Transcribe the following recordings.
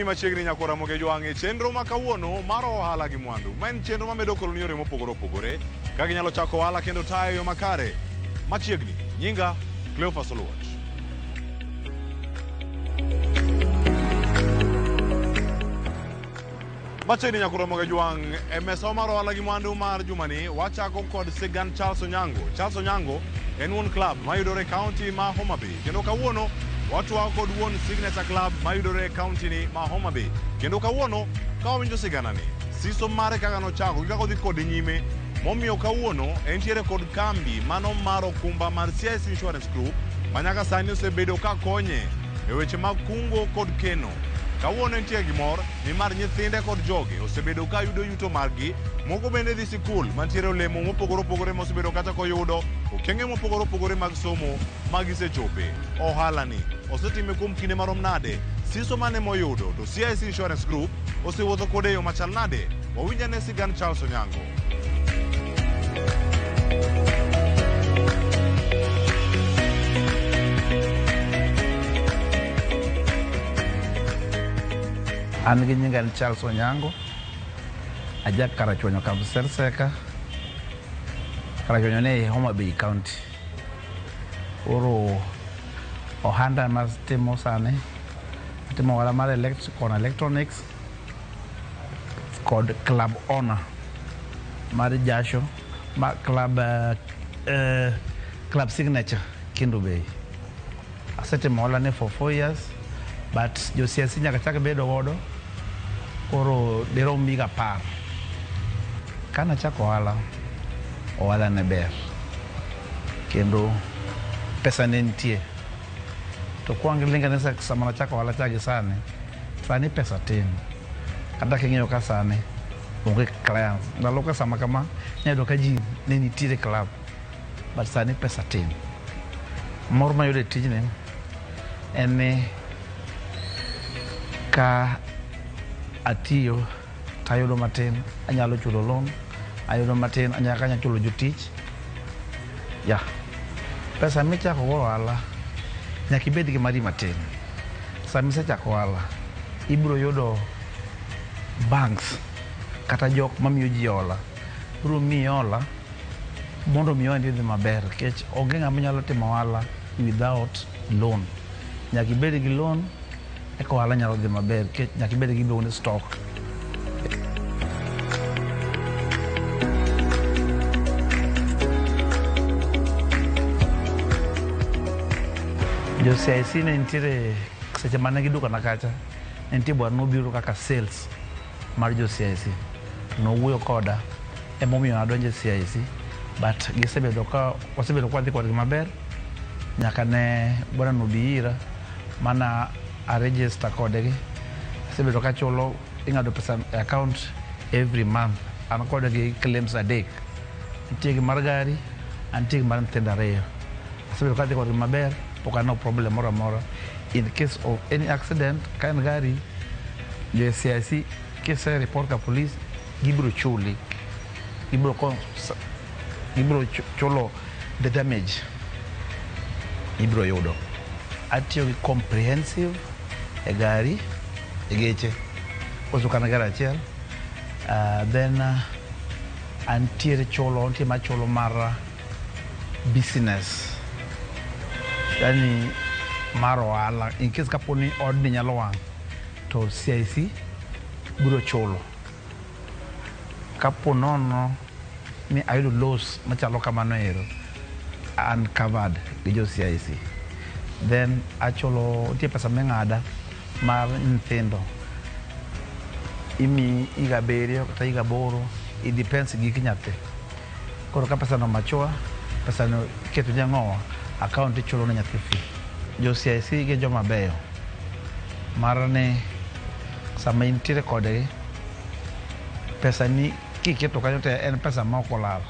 machiegni nyakora moge jwange chenro makawuono mar ohala gi mwandu. Men chenro mamedo koloni yore mopogore opogore ka ginyalo chako ohala kendo tayo yo makare. Machiegni nyinga Cleophas Oluoch. Machiegni nyakora moge jwang e mesa mar ohala gi mwandu mar jumani wachako kod Sigan Charles Onyango. Charles Onyango en wuon club mayudore county ma Homa Bay kendo kawuono watwa kod wuon Signature Club mayudore county ni ma Homa Bay kendo kawuono ka wawinjo sigana ni siso mare kaka nochako kaka odhi kod nyime momiyo kawuono entiere kod kambi mano mar okumba mar CIC Insurance Group manyaka sani osebedo ka konye e weche mag kungo kod keno. Kawuono entie gimor ni mar nyithinde kod joge osebedo ka yudo yuto margi, moko bende dhi sikul mantiere olemo mopogore opogore mosebedo kata koyudo okenge mopogore opogore mag somo magisechope. Ohala ni osetime kuom kinde marom nade, siso mane moyudo, to CIC Insurance Group osewuotho kode yo machal nade. Wawinjane Sigan Charles Onyango. An gi nyinga ni Charles Onyango, aja Karachuonyo Kabserseka, Karachuonyo ne Homa Bay County. Oro ohanda mas timo sane, timo wala mar electronics, kod club owner mar Jasho, club Signature Kindu Bay. Asetimo wala ne for 4 years, but jo CIC nyaka chak bedo godo. Koro dero miga par. Kana chako ohala ne ber. Kendo pesa ne nitie. To kwangi linga ne sama chako ohala chagi sane. Sani pesa tin. Kata king'eyo ka sane onge clients. Ndalo ka sama kama nyado ka ji ne nitie club. But sani pesa tin. Mor mayudo tijni en ni ka atiyo tayudo matin anyalo chulo loan, ayudo matin anyalo chulo jotich. Ya. Pesa michako ohala nyaka ibed gi mari matin. Sama isechako ohala ibiro yudo banks kata jok mamiyo ji hola. Biro miyi hola mondo mi ohandi odhi maber, kech onge ng'ama nyalo timo ohala without loan. Nyaka ibed gi loan eko ohala nyalo dhi maber, kech nyaka ibed gi loan stock. Jo CIC ne nitiere seche mane giduka na kacha, nitie bwana nobiro kaka sales mar jo CIC. Nowuoyo koda emomiyo adonje CIC, but wasebedo kwa dhi kodgi maber nyaka ne bwana nobira mana a register kodgi. Asebedo ka chulo ing'ado pesa account every month. An kodgi claims adek. Nitie gi mar gari, nitie gi mar nyithindo ariyo. Asebedo ka dhi kodgi maber, pok no problem moro amora. In case of any accident, ka en gari, jo CIC kise report ka police, gibiro chuli. Gibiro chulo the damage. Gibiro yudo. Atiyo gi comprehensive e gari, e geche. Koso kana gari achiel. Then antiere chulo, antiere machulo mar business. Yani mar ohala. In case kaponi odni nyalo wang', to CIC biro chulo. Kapo nono ni ayudo loss machalo kamano ero, uncovered gi jo CIC. Then achulo tie pesa meng'ada mar nyithindo. Imi iga 7 kata iga 8, it depends gi nyathi. Koro ka pesa no machua, pesa no keto nyang'owa, account ichulo ne nyathi fee. Jo CIC gi joma beyo. Mar ne sama intiere kodgi, pesa ni kiketo kanyo te en pesa ma ok olal.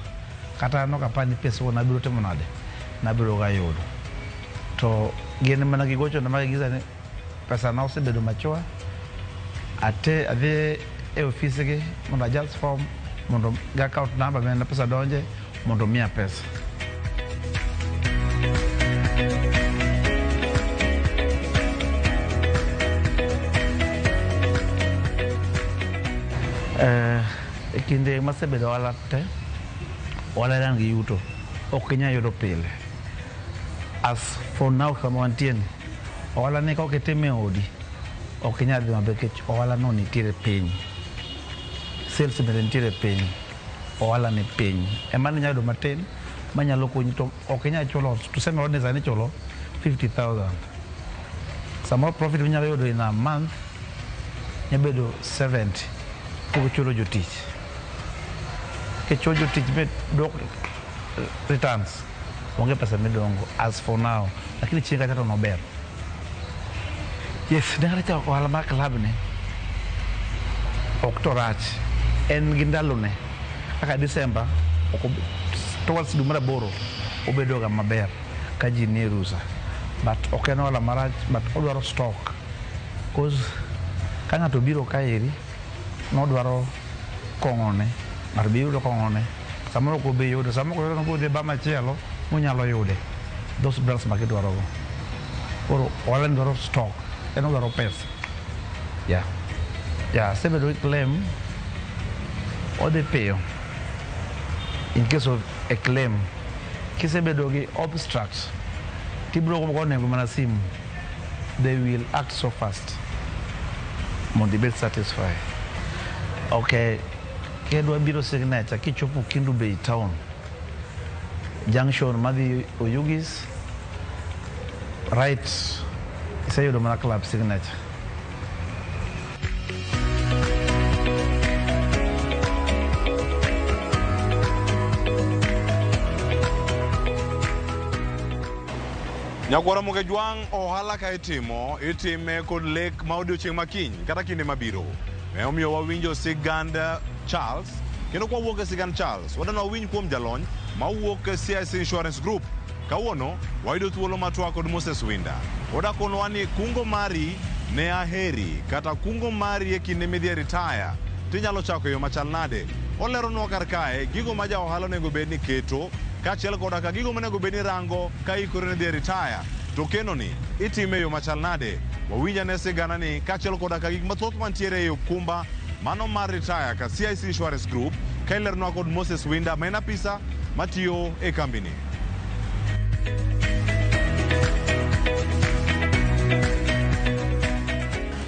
Kata no kapani pesa wona biro timo nade, nabiro ga yudo. To gin mana gigocho na magigiza ni pesa na osebedo machua. Adhi e office gi mondo adjust form, mondo ga account number na pesa donje, mondo miya pesa. kinde masebedo ohala te ohala ran gi yuto ok inyal yudo pile. As for now kama wantie ni ohala ni ka kitime odi ok inyal dhi maber kech ohala no nitiere piny, sales bende nitiere piny, ohala ni piny ema inyalo yudo matin manyalo konyi to ok inyal chulo. Tuseme odi sani chulo 50,000, samoro profit inyalo yudo in a month nyabedo 70 koko chulo jotich. Kechulo jotich be dok returns onge pesa midongo as for now, lakini chieng' kacha to nober. Yes, dengare cha ohala mar club ne ok to rach, en gi ndalone kaka December towards dwe mar 8 obedo ga maber ka ji nie rusa, but ok en ohala marach, but odwaro stock cause ka ng'ato biro kaeri nodwaro kong'one mar biro kong'one samoro ko be yudo, samoro ko be ba machielo munyalo yude those brands ma kidwaro go. Koro ohala dwaro stock, en odwaro pesa. Sebedo claim odhi piyo. In case of a claim, kisebedo gi obstruct tibro ko nego mana simu, they will act so fast mondo ibed satisfied. Okay, kedwa biro signature kichopo Kindu Bay town junction madhi Oyugis right, iseyudo mana club signature. Nyagwara moge jwang ohala ka itime kod lek ma odiochieng' makiny kata kinde mabiro. Omiyo wawinjo sigand Charles, kendo kwa wuok e sigand Charles wadana wawinj kuom jalony ma wuok e CIC Insurance Group. Kawuono wayudo thuolo matwa kod Moses Winda. Odakonwa ni kungo mari ne aheri kata kungo mari e kinde midhi retire tinyalo chako yo machal nade. Oleronwa kar kae gigo ma ja ohala onego bed ni keto kachiel koda ka gigo monego bed ni rango ka ikore ne dhi retire to keno ni itime yo machal nade. Wawinja ne sigana ni kachiel koda ka gik mathoth mantiere e okumba mano mar retire ka CIC Insurance Group ka ileronwa kod Moses Winda ma en apisa matiyo e kambini.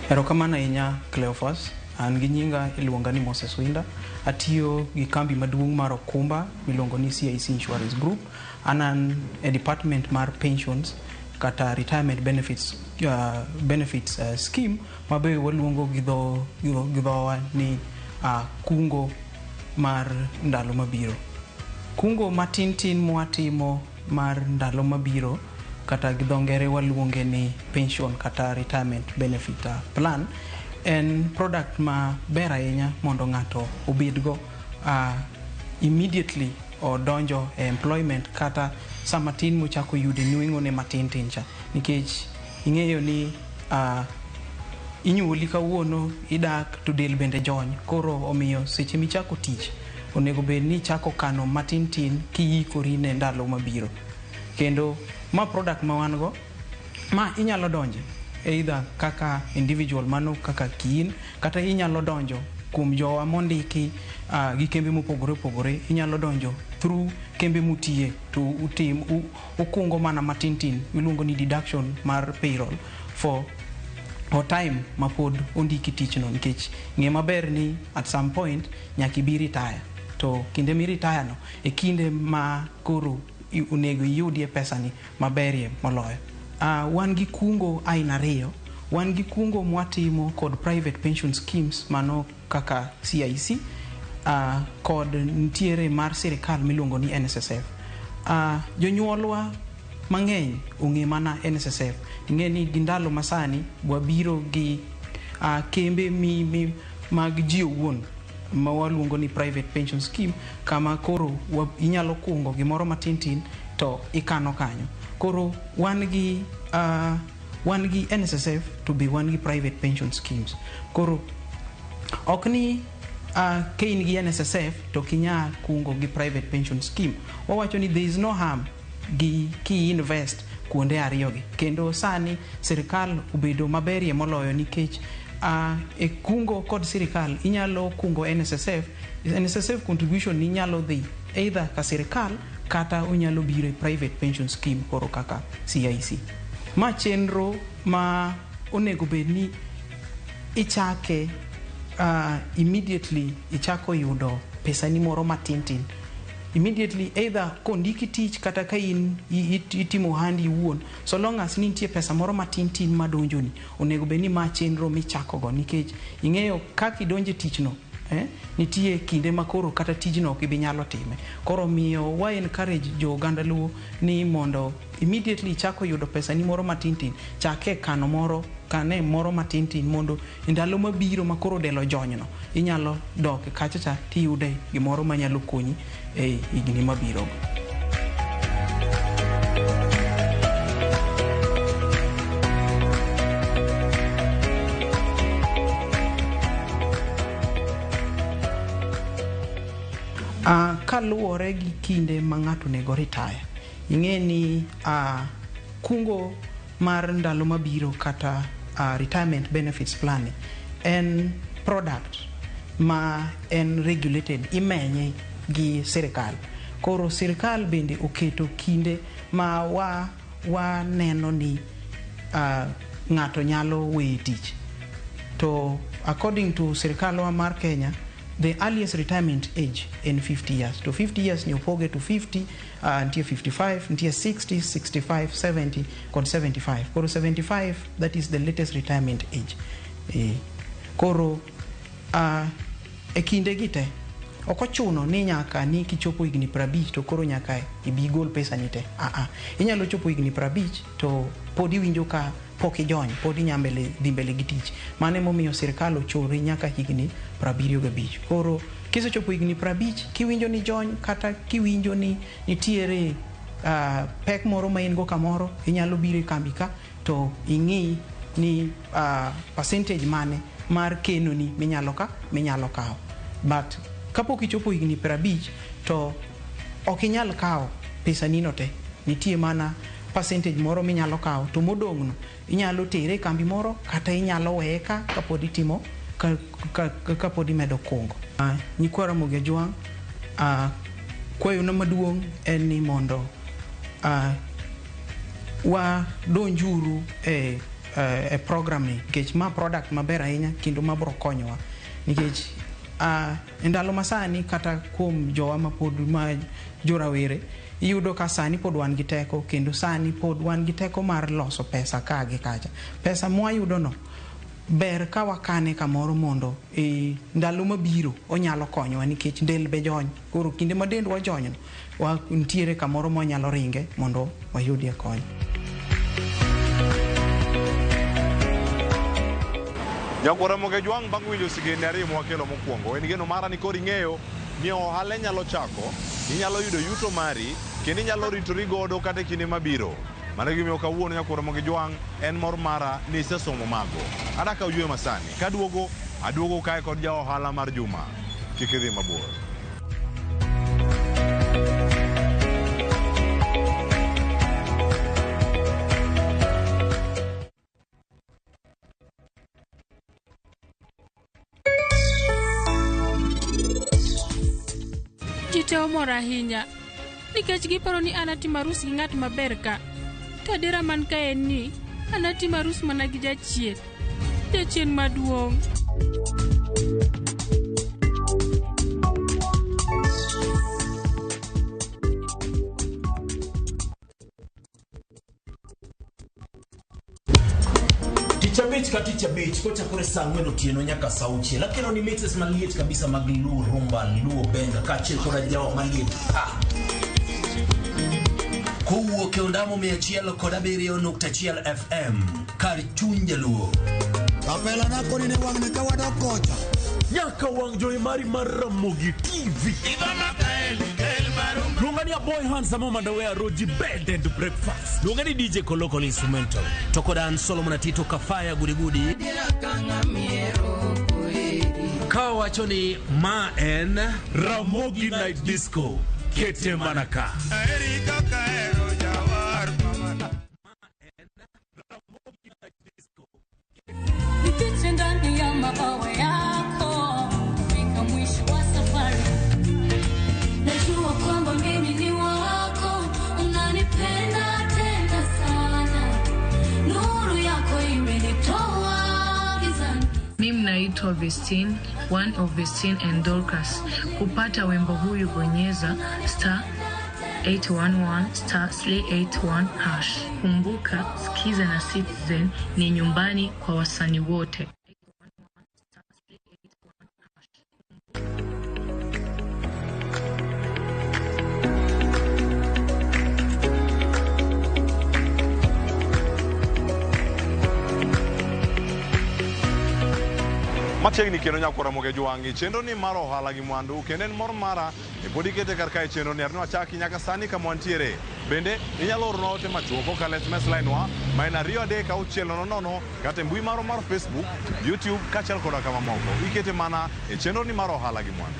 Erokamano ahinya Cleophas, an gi nyinga iluonga ni Moses Winda, atiyo gi kambi maduong' mar okumba miluongo ni CIC Insurance Group. An e department mar pensions kata retirement benefits scheme mabe waluongo gi dhowa ni kungo mar ndalo mabiro. Kungo matin mwatimo mar ndalo mabiro kata gi dho ngere waluonge ni pension kata retirement benefit plan en product ma ber ahinya mondo ng'ato obedgo immediately o donjo e employment kata sama tin mochako yude nweng'o ne matin cha, nikech ing'eyo ni inyuoli kawuono idak to del bende jony, koro omiyo seche michako tich onego bed ni chako kano matin kiyikori ne ndalo mabiro. Kendo ma product ma wan go ma inyalo donje either kaka individual mano kaka kiin, kata inyalo donjo kuom jowa mondiki gi kembe mopogore, inyalo donjo through kembe mutie to utim ukungo mana matin iluongo ni deduction mar payroll for time ma pod ondiki tich no, nikech ng'e maber ni at some point nyaki bi retire, to kinde mi retire no e kinde ma koro unego yudie pesa ni maberie moloyo. Wan gi kungo aina ariyo. Wan gi kungo mwatimo kod private pension schemes mano kaka CIC kod ntiere mar sirikal miluongo ni NSSF. Jonyuolwa mang'eny ong'e mana NSSF. Ing'e ni gindalo masani wabiro gi kembe mag ji owuon ma waluongo ni private pension scheme, kama koro inyalo kungo gimoro matin to ikano kanyo. Koro wan gi NSSF to be wan gi private pension schemes. Koro ok ni ka in gi NSSF to kinya kungo gi private pension scheme. Wawacho ni there is no harm gi ki invest kuonde ariyo gi. Kendo sani sirikal obedo maberie moloyo nikech e kungo kod sirikal inyalo kungo NSSF contribution inyalo dhi either ka sirikal kata unyalo biro private pension scheme koro kaka CIC. Ma chenro ma onego bedni ichake immediately ichako yudo pesa ni moro matintin immediately, either kondiki tich kata ka in itimo handi wuon, so long as nitie pesa moro matintin madonjoni onego bedni ma chenro michako go, nikech ing'eyo kaka idonje tich no nitie kinde makoro kata tijno ok ibi nyalo time. Koro miyo wa encourage jo Uganda Luo ni mondo immediately chako yudo pesa ni moro matintin, chake kano moro kane moro matintin mondo ndalo mabiro makoro delo jonyno inyalo dok kacha tiyude gimoro manyalo konyi e higni mabiro. Kaluwore gi kinde ma ng'ato nego retire, ing'e ni kungo mar ndalo mabiro kata retirement benefits plan en product ma en regulated, imenye gi sirikal. Koro sirikal bende oketo kinde ma wa neno ni ng'ato nyalo weyo tich. To according to sirikal wa mar Kenya, the earliest retirement age in 50 years. To 50 years ni upoge to 50, until 55, until 60, 65, 70, kon 75. Koro 75, that is the latest retirement age. Koro kinde gite okochuno ni nyaka ni kichopo higni 50 to koro nyaka ibigol pesa nite. Inyalo chopo higni 50 to podi winjo ka pok ijony, podi nyambele dhi mbele gi tich. Mane momiyo sirikal ochori nyaka higni 75. Koro kisechopo higni 50 kiwinjo ni jony kata kiwinjo ni nitiere pek moro ma in go kamoro, inyalo biro kambi ka to ing'i ni percentage mane mar keno ni minyalo kawo. But kapok ichopo higni 50 to ok inyal kawo pesa nino te, nitie mana percentage moro minyalo kawo, to modong'no inyalo tere kambi moro kata inyalo weye ka kapod itimo kapod imedo kungo. Nyikwara Moge Juang, kwayo na maduong' en ni mondo wa donjuru e program ni, nikech ma product maber ahinya kendo mabro konyowa, nikech ndalo masani kata kuom jowa mapod ma jorawere iyudo ka sani pod wan gi teko, kendo sani pod wan gi teko mar loso pesa ka gi kacha. Pesa mwayudo no ber ka wakane kamoro mondo ndalo mabiro onyalo konyowa, nikech del be jony. Koro kinde ma dendwa jony wa ntiere kamoro mwanyalo ringe mondo wayudie kony. Nyakwara Moge Juang bang' winjo sigende ariyo mwakelo mokwongo, en geno mara ni koro ing'eyo ni ohala nyalo chako, inyalo yudo yuto mari, kendo inyalo ritori godo kata kinde mabiro. Mano gimiyo kawuono Nyakwara Moge Juang en mor mara ni isesomo mago. Adaka uywe masani, aduogo kae kod ja ohala mar juma. Kik idhi mabor. Jiteo mor ahinya nikech giparo ni anatimo arus gi ng'at maber ka. To dira man ka en ni anatimo arus mana gi jachien maduong'. Ticha beach kocha kore saa 4 otieno nyaka saa 6. Lakini ni mixes maliet kabisa mag Luo rumba, Luo benga kachel koda jawa maliet. Kowuok e ondamo 107.1 FM kar chuny Jaluo. Kapela na koni ne wang ne kawada kocha. Nyaka wang joy mari mar Ramogi TV. Lungani ya boy handsome Mandawea Roji bed and breakfast. Lungani DJ Kolokol instrumental. Tokodan Solomon Tito Kafaya gudi. Kawachoni ma en Ramogi Night Disco. Kete Manaka. Erika kaero jawar mama. Ma en Ramogi Night Disco. awe yako fika mwisho wa safari. Najua kwamba mimi ni wako, unanipenda tena sana, nuru yako imenitoa gizani. Mimi naitwa Vestine, one of Vestine and Dorcas. Kupata wimbo huyu bonyeza *811*81#. Kumbuka, Skiza na Citizen ni nyumbani kwa wasanii wote. Machiegni kendo nyakora moge juwangi chenro ni mar ohala gi mwandu kendo en mor mara e podi kete karka e chenro ni arno achaki nyaka sani kama wantiere. Bende inyalo orno ote machuok kokalo SMS line wa ma en 23600 kata mbui maro mar Facebook, YouTube kachel koda kama moko. Ikete mana e chenro ni mar ohala gi mwandu.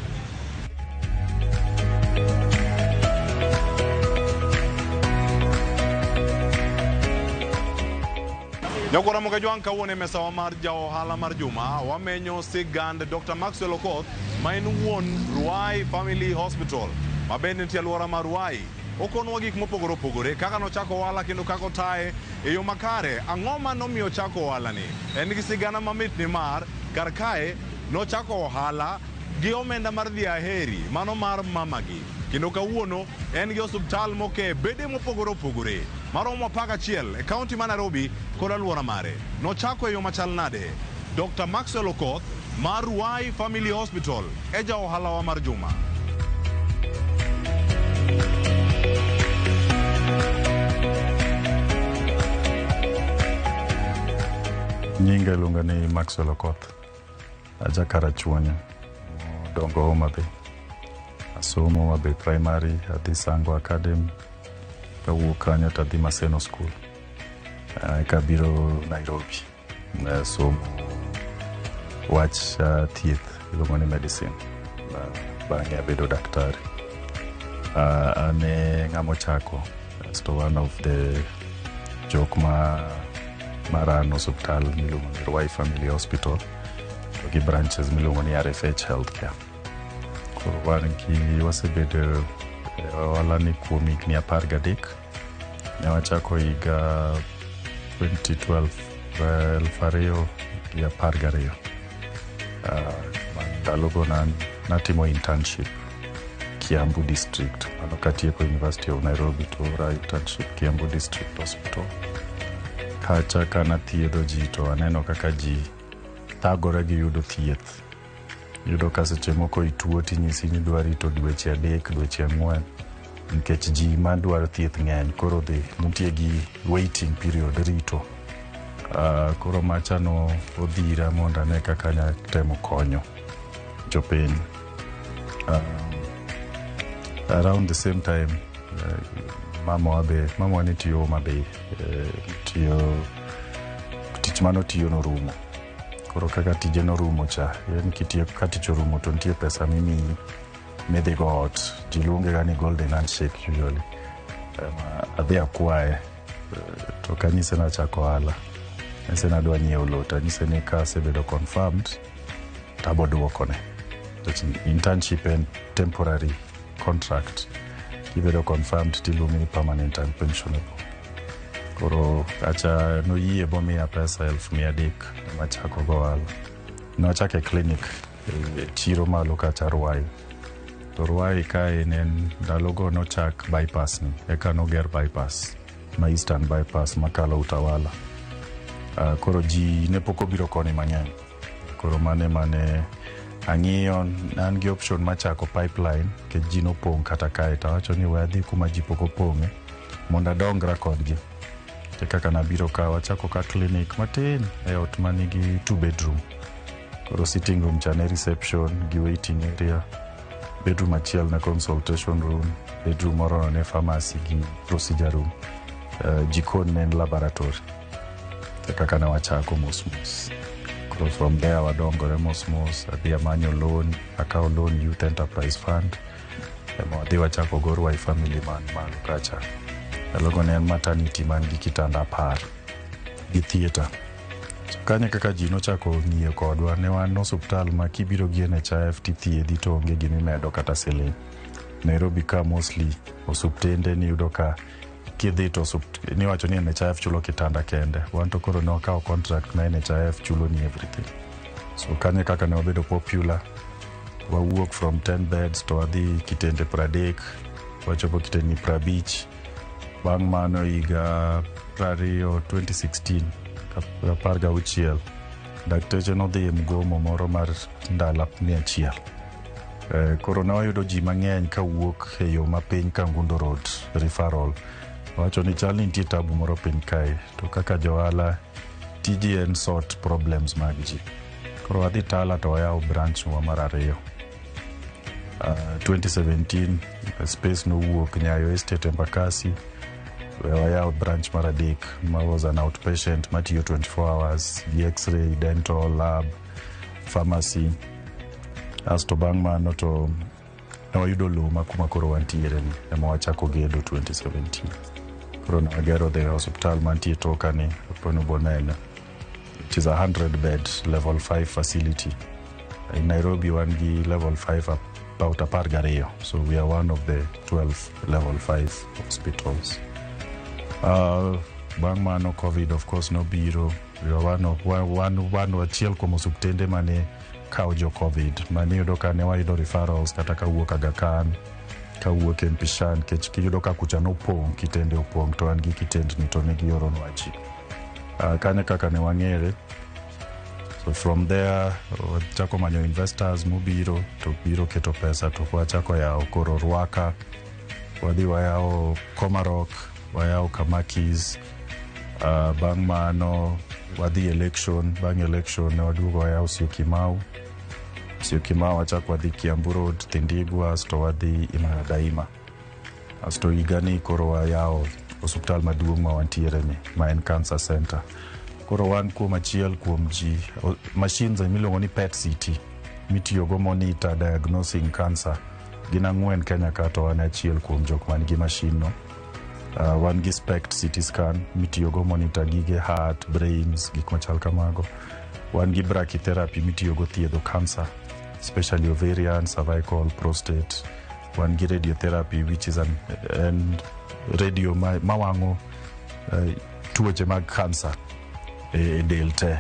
Nyakora moge juwang kawuone mesa mar ja ohala mar juma wamenyo sigand Dr. Maxwell Okoth ma en wuon Ruai Family Hospital ma bende nitie alwora mar Ruai. Okonwa gik mopogore opogore kaka nochako ohala kendo kaka otaye e yo makare. Ang'o ma nomiyo chako ohala ni? En gi sigana mamit ni mar kar kae nochako ohala gi omenda mar dhi aheri mano mar mamagi. Kendo kawuono en gi osuptal moke bede mopogore opogore maromo 11 e kaunti ma Nairobi kod alwora mare. Nochako e yo machal nade? Dr. Maxwell Okoth mar Ruai Family Hospital e ja ohala wa mar juma. Nyinga iluonga ni Maxwell Okoth. Aja Karachuonyo, dongo Homa Bay. Asomo Homa Bay Primary, adhi Sango Academy, kawuok kanyo to adhi Maseno School. Kabiro Nairobi. Somo wach thieth, iluongo ni medicine. Bang'e abedo daktari. Ane ng'amo chako. That's one of the jok maran hospital miluongo ni Ruai Family Hospital. To gi branches miluongo ni RFH Healthcare. Koro wan gi wasebedo ohala ni kuom higni 13. Ne wachako higa 2012, 2012. Ndalogo natimo internship Kiambu District. Ano katieko University of Nairobi to ora internship Kiambu District Hospital. Kacha kana thiedho ji to aneno kaka ji thagore gi yudo thieth. Yudo ka seche moko ituo tinyisi ni dwari to dweche 3, dweche 4 nikech ji ma dwaro thieth ng'eny. Koro nitie gi waiting period rito. Koro machano odhira mondo ane kaka nya temo konyo jopiny. Around the same time mama ni tiyo Homa Bay, tich mano tiyo norumo. Koro kaka tije norumo cha, yani kitiyo katich orumo to nitie pesa midhi go ot. Ji luonge ga ni golden handshake usually. Adhi akwaye to kanyise na chako ohala. Nise nadwa nyiewo lot, anyise ni ka asebedo confirmed tabo duokone. Internship and temporary contract. Kibedo confirmed tiluongi ni permanent and pensionable. Koro acha noyie bomiya pesa 1,300 machako go ohala. Nochake clinic chiro malo kacha Ruai. To Ruai kae nen ndalogo nochak bypass ni. Eka noger bypass ma Eastern bypass makalo Utawala. Koro ji ne poko biro koni mang'eny. Koro mane ang'iyo an gi option machako pipeline ke ji nopong' kata kae to wacho ni wadhi kuma ji poko pong'e mondo adongra kodgi. Kaka nabiro ka wachako ka clinic matin e ot manigi 2 bedroom. Koro sitting room chane reception gi waiting area. Bedroom achiel na consultation room. Bedroom moro ne pharmacy gi procedure room. Jikon ne laboratory. Kaka na wachako mos. Koro from there wadongore mos. Adhi amanyo loan, akawo loan Youth Enterprise Fund. Adhi wachako go Ruai Family man malo kacha. Alogo ne maternity man gi kitanda 10 gi theater. Kanya kaka ji nochako ng'iyo kodwa ne wan osuptal ma kibiro gi NHIF tithiedhi to onge gimimedo kata siling. Nairobi ka mostly osuptende ni yudo ka kidhi to ni wacho ni NHIF chulo kitanda kende. Wan to koro no kao contract na NHIF chulo ni everything. So kanya kaka ne wabedo popular, wa walk from 10 beds to adhi kitende 30, wachopo kitende 50. Bang' mano higa 2016 parga uchiel dakteche nodhi mgomo moro mar ndala 100. Koro ne wayudo ji mang'eny ka wuok e yo mapiny Kangundo Road referral. Wacho ni chal ni nitie tabu moro piny kae, to kaka johala tiji en sort problems mag ji. Koro wadhi Tala to wayawo branch wa mar 2. 2017 space no wuok Nyayo Estate Embakasi, wayawo branch mar 3 ma was an outpatient matiyo 24 hours, the x-ray, dental, lab, pharmacy. Asto bang' mano to ne wayudo lowo ma kuma koro wantiere ni ema wachako gedo 2017. Koro ne wagero the hospital mantie toka ni Ponu Bonene. It is a 100-bed level 5 facility. In Nairobi wan gi level 5 about 12. So we are one of the 12 level 5 hospitals. Bang' mano COVID of course no biro. We are one achiel kuom osuptende mane kao jo COVID. Mane yudo ka ne wayudo referrals kata ka wuok Aga Khan, ka wuok Mpishan, kech kiyudo ka kucha no opong', kitende opong' to an gi kitendni to ne gioronwa ji. Kanya kaka ne wang'ere. So from there, wachako manyo investors mobiro, to biro keto pesa, to wachako yawo koro Rwaka, wadhi wayawo Komarok, wayawo Kamakis. Bang' mano wadhi election, bang' election ne waduogo wayawo Syokimau. Syokimau wachako wadhi Kiambu Road, Thindigwa, asto wadhi Imara Daima. Asto higani koro wayawo osuptal maduong' ma wantiere ni, ma en cancer center. Koro wan kuom achiel kuom ji machines miluongo ni PET CT mitiyogo monitor diagnosing cancer. Gin 4 Kenya ka, to wan achiel kuom jok man gi machine no. Wan gi SPECT CT scan mitiyogo monitor gige heart, brains, gik machal kamago. Wan gi brachytherapy mitiyogo thiedho cancer, especially ovarian, cervical, prostate. Wan gi radiotherapy, which is an radio mawang'o tuoche mag cancer e del te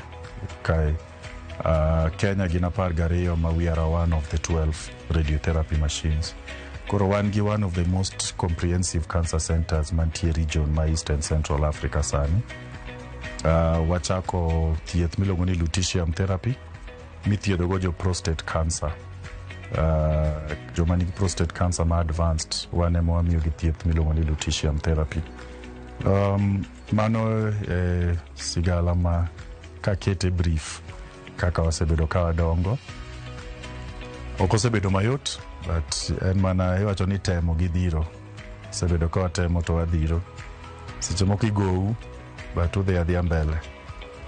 kae. Kenya gin 12 ma we are one of the 12 radiotherapy machines. Koro wan gi one of the most comprehensive cancer centers mantie region ma East and Central Africa sani. Wachako thieth miluongo ni lutetium therapy mithiedhogo jo prostate cancer. Joma nigi prostate cancer ma advanced, wan ema wamiyo gi thieth miluongo ni lutetium therapy. Mano sigala ma kakete brief kaka wasebedo ka wadongo. Ok osebedo mayot, but en mana iwacho ni temo gi dhiro. Sebedo ka watemo to wadhiro. Seche moko igou, but udhi adhiya mbele.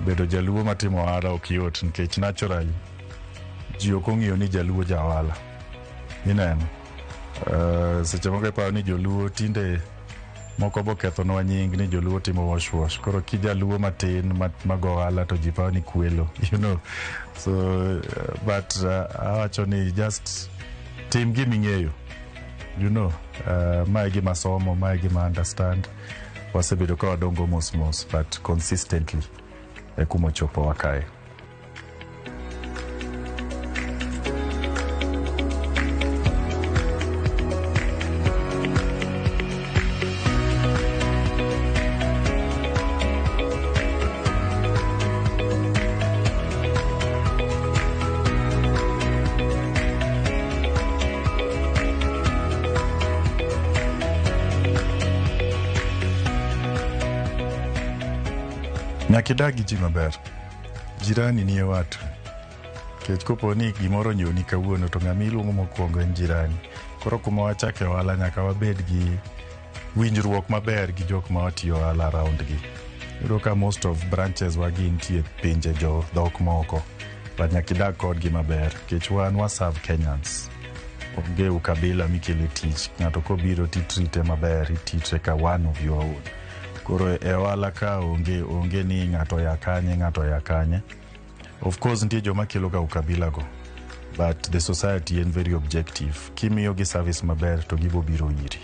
Bedo jaluo matimo ohala ok yot, nikech naturally ji ok ong'iyo ni jaluo ja ohala. Ineno. Seche moko iparo ni joluo tinde moko bokethonwa nying ni joluo timo wash wash. Koro kijaluo matin mago ohala to ji paro ni kwelo, you know. So but awacho ni just tim giming'eyo, you know. Mae gima somo, mae gima understand. Wasebedo ka wadongo mos mos, but consistently kumochopo wakae. Nyakidagi ji maber. Jirani ni watu. Kech kopo ni gimoro nyoni kawuono to ng'ama iluongo mokwongo en jirani. Koro kuma wachake ohala nyaka wabed gi winjruok maber gi jok ma watiyo ohala around gi. Yudo ka most of branches wagi nitie pinje jo dhok moko. But nyakidag kodgi maber. Kech wan waserve Kenyans. Onge ukabila mikele tich. Ng'ato kobiro ti treate maber, ititre ka one of your own. Koro e ohala ka onge ni ng'ato ya kanye. Of course nitie joma kelo ga ukabila go, but the society en very objective. Kimiyo gi service maber to gibo biro iri.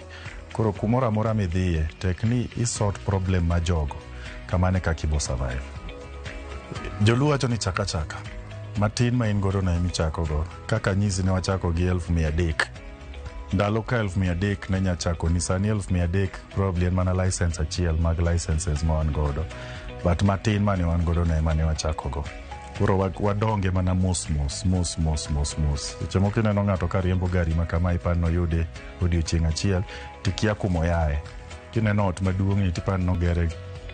Koro kumora mora midhiye tekni isort problem ma jogo kamane kakibo survive. Joluo wacho ni chaka matin ma in godo na emichako go. Kaka nyizi ne wachako gi 1,300. Ndalo ka 1,300 ne nyachako ni sani 1,300 probably en mana license achiel mag licenses ma wan godo. But matin mane wan godo na emane wachako go. Koro wadonge mana mos. Seche moko ineno ng'ato ka riembo gari ma kama ipano yude odiochieng' achiel tikia kumoyae. Kineno ot maduong' tipano gere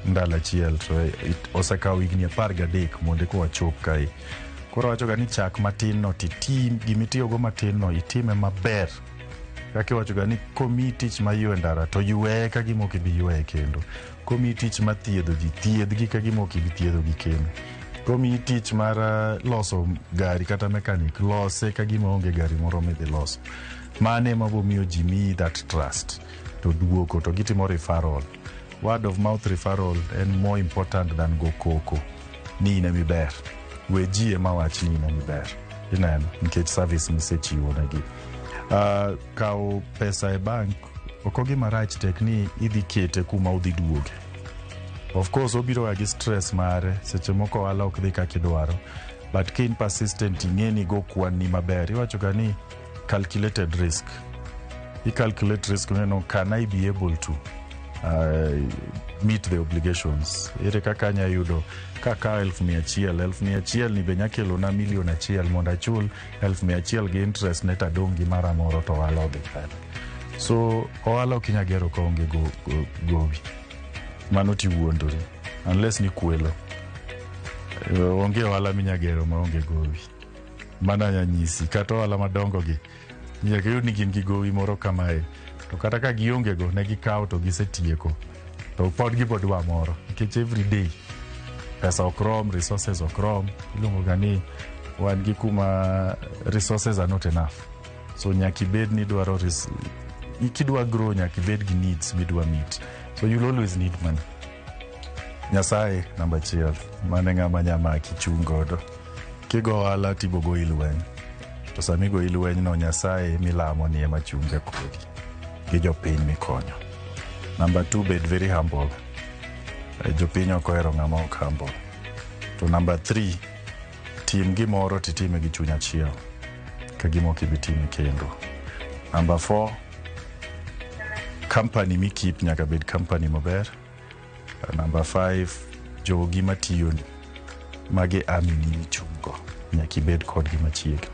ndalo achiel to osekawo higni 13 mondo ko wachop kae. Koro wacho ga ni chak matin no titim gimitiyogo matin no itime maber. Kaki wacho ga ni komi tich ma ywe ndara to ywe ka gimoki bi ywe kendo. Komi tich ma thiedho ji thiedhgi ka gimoki bi thiedho gi kendo. Komi tich mar loso gari kata mechanic lose ka gima onge gari moro midhi loso. Mane mabo miyo ji mi that trust to duoko to gitimo referral. Word of mouth referral and more important than go koko. Ni ina mi ber. We ji ema wach ni ina mi ber. Ineno nikech service misechiwo negi. Kao pesa e bank okogi marach tekni idhi kete kuma udhi duoge. Of course obiro agi stress mare seche moko wala ok dhi kaka idwaro, but kin persistent ing'eni go kwan ni maber. Iwacho ga ni calculated risk. I calculate risk neno can I be able to meet the obligations. Ere kaka anya yudo kaka 1,100 ni be nyakelo na $1,000,000 mondo achul 1,100 gi interest neta dongi mara moro to wala odhi kare. So ohala ok inya gero ka onge gowi. Mano ti wuondori unless ni kwelo. Onge ohala minya gero ma onge gowi. Mana nyanyisi kata ohala madongo gi nyaka yud ni gin gi gowi moro kamae. To kata ka gionge go ne gikawo to gisetieko. To pod gibodwa moro nikech every day pesa okrom, resources okrom. Iluongo ga ni wan gi kuma resources are not enough. So nyaki bed ni dwaro ikidwa grow nyaki bed gi needs midwa meet. So you'll always need money. Nyasaye number 1 mane ng'ama nyama kichung godo. Kigo ohala tibogo ilweny. To samigo ilweny no Nyasaye milamo ni ema chunge kodi. Gi jopiny mikonyo. Number 2 bed very humble. Jopiny ok ohero ng'ama ok humble. To number 3 tim gimoro titime gi chuny achiel ka gimoki bitime kendo. Number 4 company mi keep nyaka bed company maber. Number 5 jogi matiyo mage amini ni chungo nyaki bed kod gi machiegni.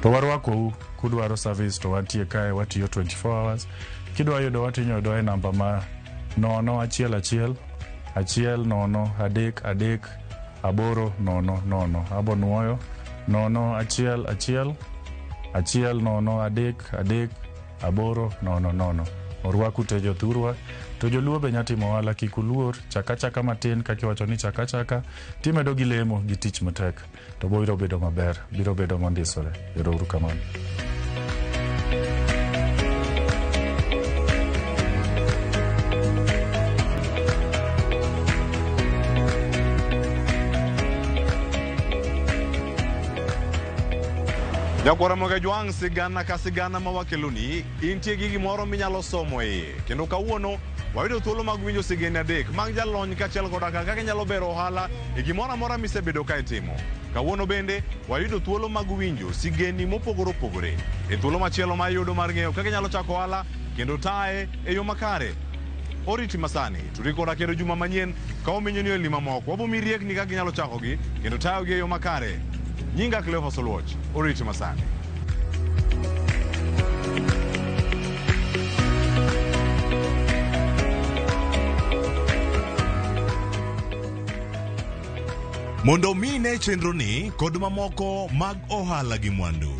To warwako kudwaro service to wantie kae watiyo 24 hours. Kidwa yudo watinyo do e namba ma 011 103 800. Abo nuoyo 011 103 800. Orwaku te jothurwa to joluo be nyatimo ohala kik uluor. Chaka matin kaki wacho ni chaka timedo gi lemo gi tich matek to biro bedo maber, biro bedo mondisore. Erouru kamano. Jakwara moga juang sigana ka sigana mawakeluni intie gi gimoro minyalo somo kendo kawuono wayudo thuolo mag winjo sigeni adek mag jalony kachiel koda kaka nyalo bero ohala gimoro amora misebedo ka itimo. Kawuono bende wayudo thuolo mag winjo sigeni mopogore opogore thuolo machielo ma yudo mar ng'eyo kaka nyalo chako ohala kendo tae e yo makare. Oriti masani turikoda kendo juma manyien ka omenyo ni elima moko wabo miriek ni kaka nyalo chako gi kendo tayo gi e yo makare. Nyinga Clever Solwatch, oriti masani. Mondo mine chenroni kod mamoko mag ohala gi mwandu.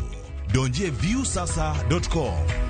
Donjie viewsasa.com.